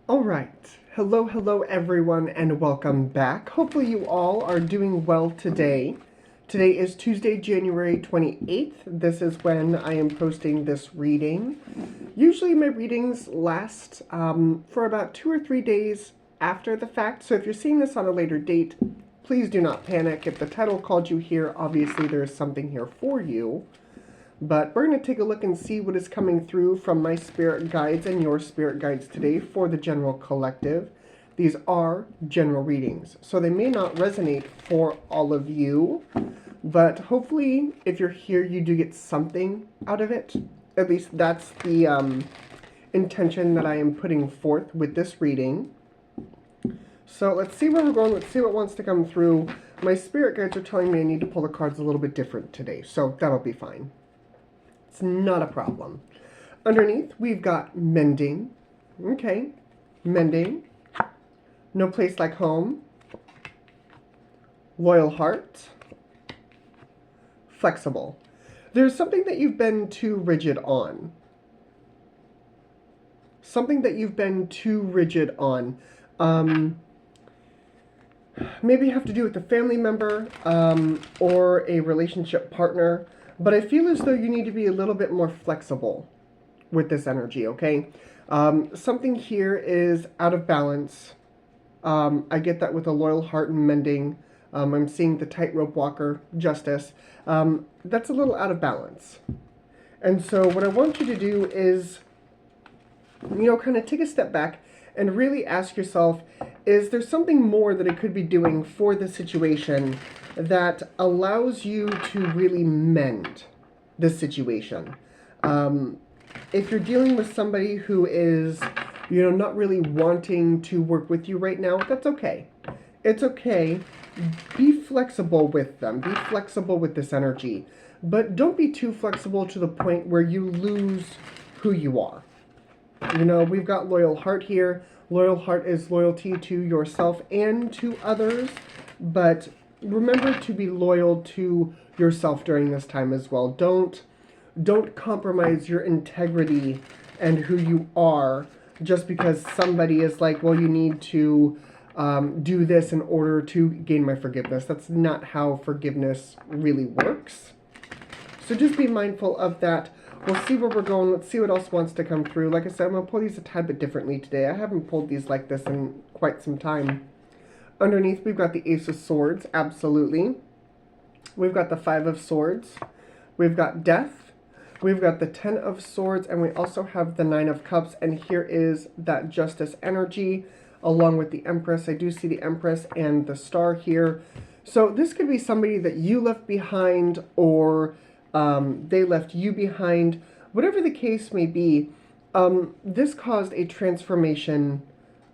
All right. Hello everyone, and welcome back. Hopefully you all are doing well today. Today is Tuesday, January 28th. This is when I am posting this reading. Usually my readings last for about 2 or 3 days after the fact, so if you're seeing this on a later date, please do not panic. If the title called you here, obviously there is something here for you. But we're going to take a look and see what is coming through from my spirit guides and your spirit guides today for the general collective. These are general readings, so they may not resonate for all of you, but hopefully if you're here, you do get something out of it. At least that's the intention that I am putting forth with this reading. So let's see where we're going. Let's see what wants to come through. My spirit guides are telling me I need to pull the cards a little bit different today, so that'll be fine. It's not a problem. Underneath, we've got mending. Okay, mending. No place like home. Loyal heart. Flexible. There's something that you've been too rigid on. Something that you've been too rigid on. Maybe have to do with a family member or a relationship partner. But I feel as though you need to be a little bit more flexible with this energy, okay? Something here is out of balance. I get that with a loyal heart and mending. I'm seeing the tightrope walker, justice. That's a little out of balance. And so what I want you to do is, kind of take a step back and really ask yourself, is there something more that I could be doing for the situation that allows you to really mend this situation? If you're dealing with somebody who is, not really wanting to work with you right now, that's okay. It's okay. Be flexible with them. Be flexible with this energy. But don't be too flexible to the point where you lose who you are. We've got loyal heart here. Loyal heart is loyalty to yourself and to others, but remember to be loyal to yourself during this time as well. Don't compromise your integrity and who you are just because somebody is like, well, you need to do this in order to gain my forgiveness. That's not how forgiveness really works. So just be mindful of that. We'll see where we're going. Let's see what else wants to come through. Like I said, I'm going to pull these a tad bit differently today. I haven't pulled these like this in quite some time. Underneath, we've got the Ace of Swords, absolutely. We've got the Five of Swords. We've got Death. We've got the Ten of Swords, and we also have the Nine of Cups. And here is that Justice energy, along with the Empress. I do see the Empress and the Star here. So this could be somebody that you left behind, or they left you behind. Whatever the case may be, this caused a transformation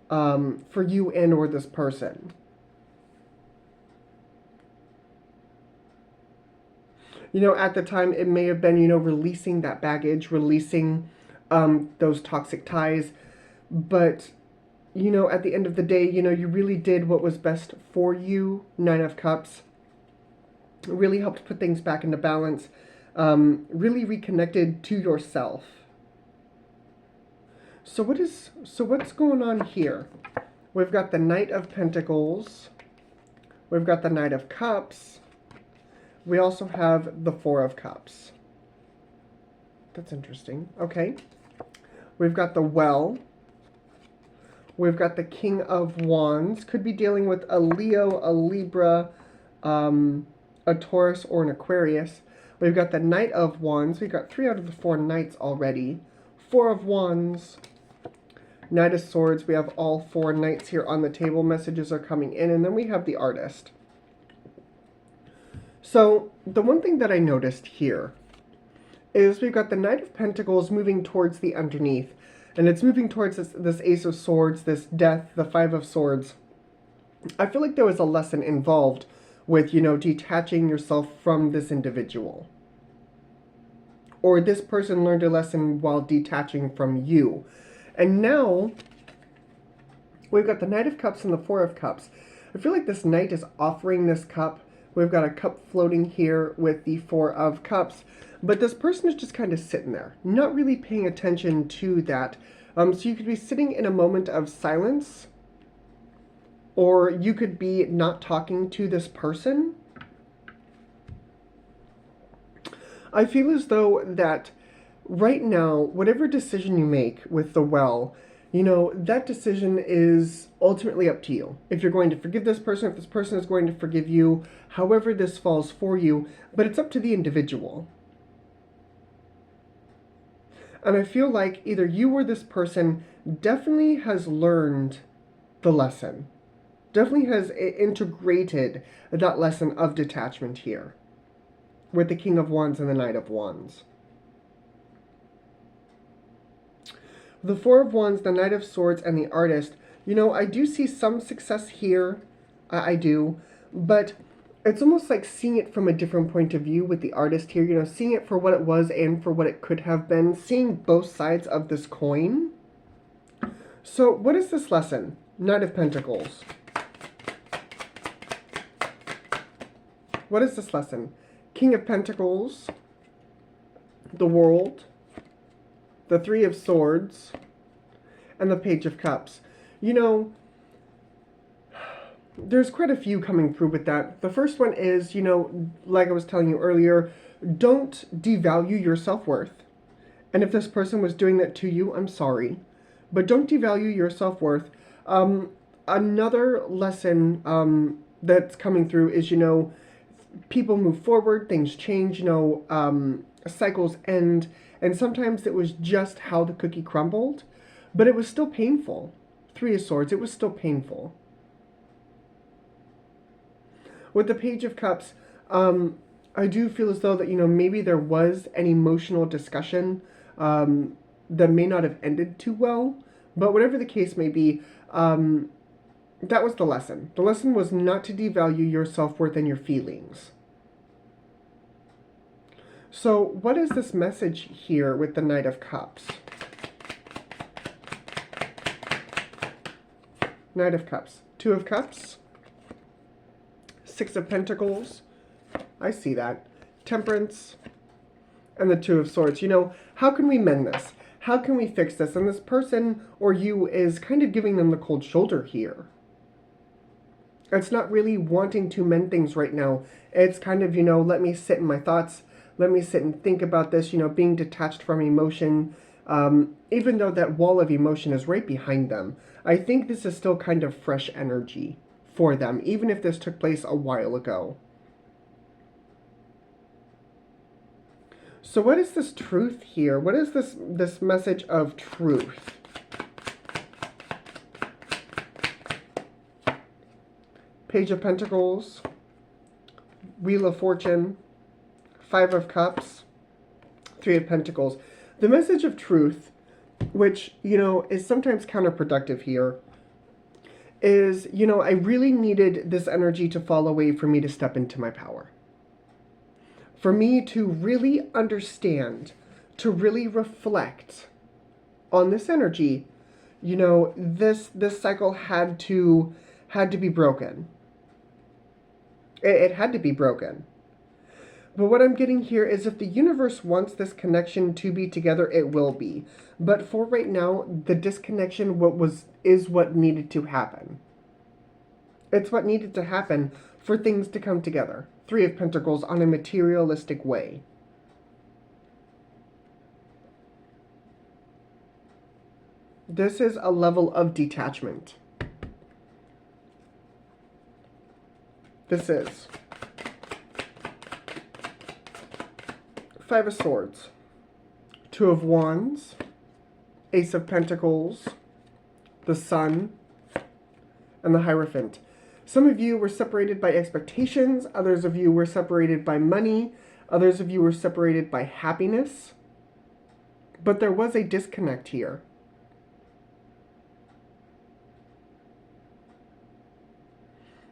for you and or this person. At the time, it may have been, releasing that baggage, releasing those toxic ties. But, at the end of the day, you really did what was best for you. Nine of Cups really helped put things back into balance. Really reconnected to yourself. So what's going on here? We've got the Knight of Pentacles. We've got the Knight of Cups. We also have the Four of Cups. That's interesting. Okay. We've got the Well. We've got the King of Wands. Could be dealing with a Leo, a Libra, a Taurus, or an Aquarius. We've got the Knight of Wands. We've got 3 out of the 4 Knights already. Four of Wands. Knight of Swords. We have all 4 Knights here on the table. Messages are coming in. And then we have the Artist. So, the one thing that I noticed here is we've got the Knight of Pentacles moving towards the underneath. And it's moving towards this Ace of Swords, this Death, the Five of Swords. I feel like there was a lesson involved with, detaching yourself from this individual. Or this person learned a lesson while detaching from you. And now, we've got the Knight of Cups and the Four of Cups. I feel like this Knight is offering this cup. We've got a cup floating here with the Four of Cups. But this person is just kind of sitting there, not really paying attention to that. So you could be sitting in a moment of silence, or you could be not talking to this person. I feel as though that right now, whatever decision you make with the well, that decision is ultimately up to you. If you're going to forgive this person, if this person is going to forgive you, however this falls for you, but it's up to the individual. And I feel like either you or this person definitely has learned the lesson, definitely has integrated that lesson of detachment here with the King of Wands and the Knight of Wands. The Four of Wands, the Knight of Swords, and the Artist, I do see some success here. I do. But it's almost like seeing it from a different point of view with the Artist here. Seeing it for what it was and for what it could have been. Seeing both sides of this coin. So what is this lesson? Knight of Pentacles. What is this lesson? King of Pentacles. The World. The Three of Swords, and the Page of Cups. There's quite a few coming through with that. The first one is, like I was telling you earlier, don't devalue your self-worth. And if this person was doing that to you, I'm sorry. But don't devalue your self-worth. Another lesson that's coming through is, people move forward, things change, cycles end. And sometimes it was just how the cookie crumbled, but it was still painful. Three of Swords, it was still painful. With the Page of Cups, I do feel as though that, maybe there was an emotional discussion that may not have ended too well. But whatever the case may be, that was the lesson. The lesson was not to devalue your self-worth and your feelings. So what is this message here with the Knight of Cups? Knight of Cups. Two of Cups. Six of Pentacles. I see that. Temperance. And the Two of Swords. How can we mend this? How can we fix this? And this person or you is kind of giving them the cold shoulder here. It's not really wanting to mend things right now. It's kind of, let me sit in my thoughts. Let me sit and think about this, being detached from emotion, even though that wall of emotion is right behind them. I think this is still kind of fresh energy for them, even if this took place a while ago. So what is this truth here? What is this message of truth? Page of Pentacles, Wheel of Fortune, Five of Cups, Three of Pentacles. The message of truth, which, is sometimes counterproductive here, is, I really needed this energy to fall away for me to step into my power. For me to really understand, to really reflect on this energy, this cycle had to be broken. It had to be broken. But what I'm getting here is if the universe wants this connection to be together, it will be. But for right now, the disconnection is what needed to happen. It's what needed to happen for things to come together. Three of Pentacles on a materialistic way. This is a level of detachment. This is Five of Swords, Two of Wands, Ace of Pentacles, the Sun, and the Hierophant. Some of you were separated by expectations, others of you were separated by money, others of you were separated by happiness. But there was a disconnect here.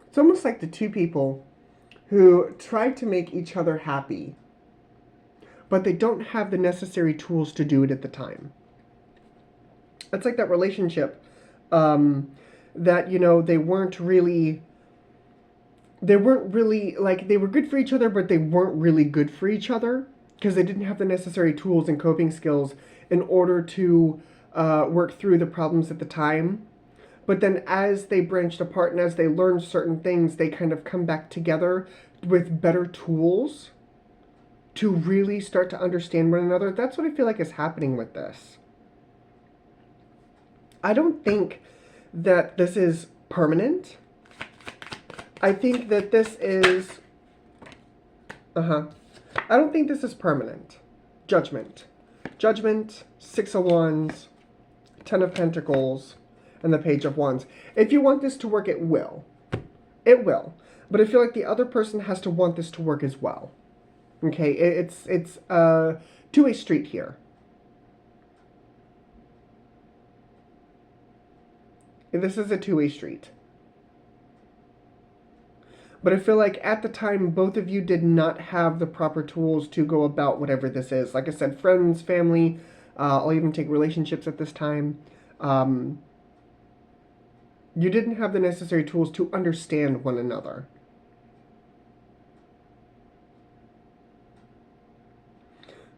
It's almost like the two people who tried to make each other happy, but they don't have the necessary tools to do it at the time. It's like that relationship that, they weren't really, like, they were good for each other, but they weren't really good for each other because they didn't have the necessary tools and coping skills in order to work through the problems at the time. But then as they branched apart and as they learned certain things, they kind of come back together with better tools to really start to understand one another. That's what I feel like is happening with this. I don't think that this is permanent. I think that this is... I don't think this is permanent. Judgment. Judgment, 6 of Wands, 10 of Pentacles, and the Page of Wands. If you want this to work, it will. It will. But I feel like the other person has to want this to work as well. Okay, it's a two-way street here. This is a two-way street. But I feel like at the time, both of you did not have the proper tools to go about whatever this is. Like I said, friends, family, I'll even take relationships at this time. You didn't have the necessary tools to understand one another.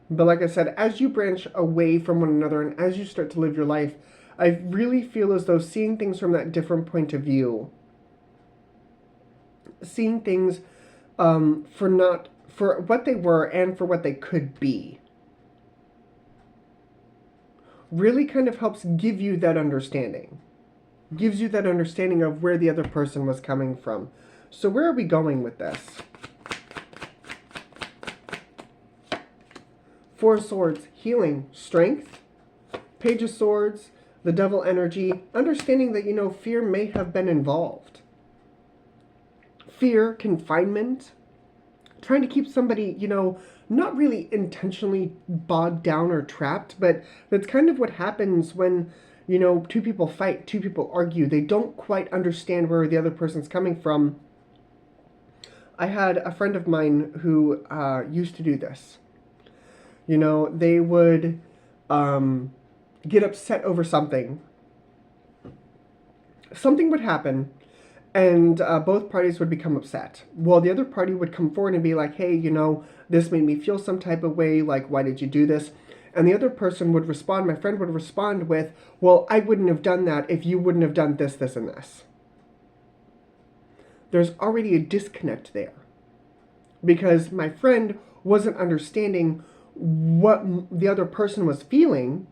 But like I said, as you branch away from one another and as you start to live your life, I really feel as though seeing things from that different point of view, seeing things for what they were and for what they could be, really kind of helps give you that understanding. Gives you that understanding of where the other person was coming from. So where are we going with this? 4 of Swords, healing, strength. Page of Swords, the Devil energy, understanding that, fear may have been involved. Fear, confinement, trying to keep somebody, not really intentionally bogged down or trapped, but that's kind of what happens when, two people fight, two people argue. They don't quite understand where the other person's coming from. I had a friend of mine who used to do this. They would get upset over something. Something would happen, and both parties would become upset. Well, the other party would come forward and be like, hey, this made me feel some type of way, like, why did you do this? And the other person would respond, my friend would respond with, well, I wouldn't have done that if you wouldn't have done this, this, and this. There's already a disconnect there. Because my friend wasn't understanding what the other person was feeling.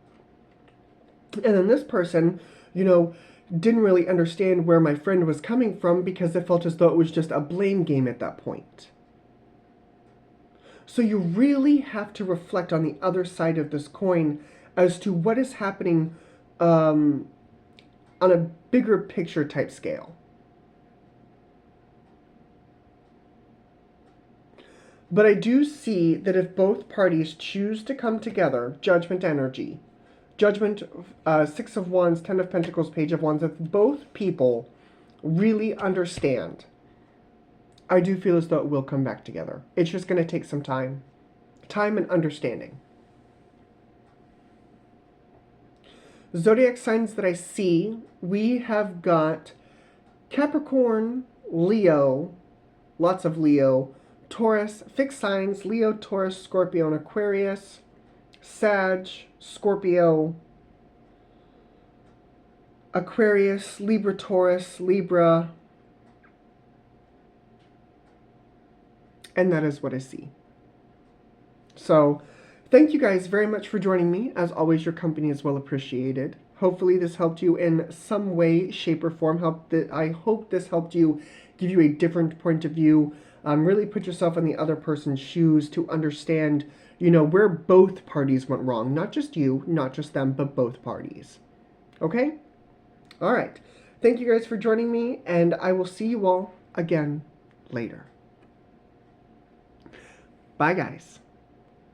And then this person, didn't really understand where my friend was coming from because it felt as though it was just a blame game at that point. So you really have to reflect on the other side of this coin as to what is happening on a bigger picture type scale. But I do see that if both parties choose to come together, Judgment energy, Judgment, 6 of Wands, 10 of Pentacles, Page of Wands, if both people really understand, I do feel as though it will come back together. It's just going to take some time. Time and understanding. Zodiac signs that I see, we have got Capricorn, Leo, lots of Leo, Taurus, fixed signs, Leo, Taurus, Scorpio, and Aquarius, Sag, Scorpio, Aquarius, Libra, Taurus, Libra, and that is what I see. So, thank you guys very much for joining me. As always, your company is well appreciated. Hopefully this helped you in some way, shape, or form. I hope this helped you, give you a different point of view. Really put yourself in the other person's shoes to understand, where both parties went wrong. Not just you, not just them, but both parties. Okay? All right. Thank you guys for joining me, and I will see you all again later. Bye, guys.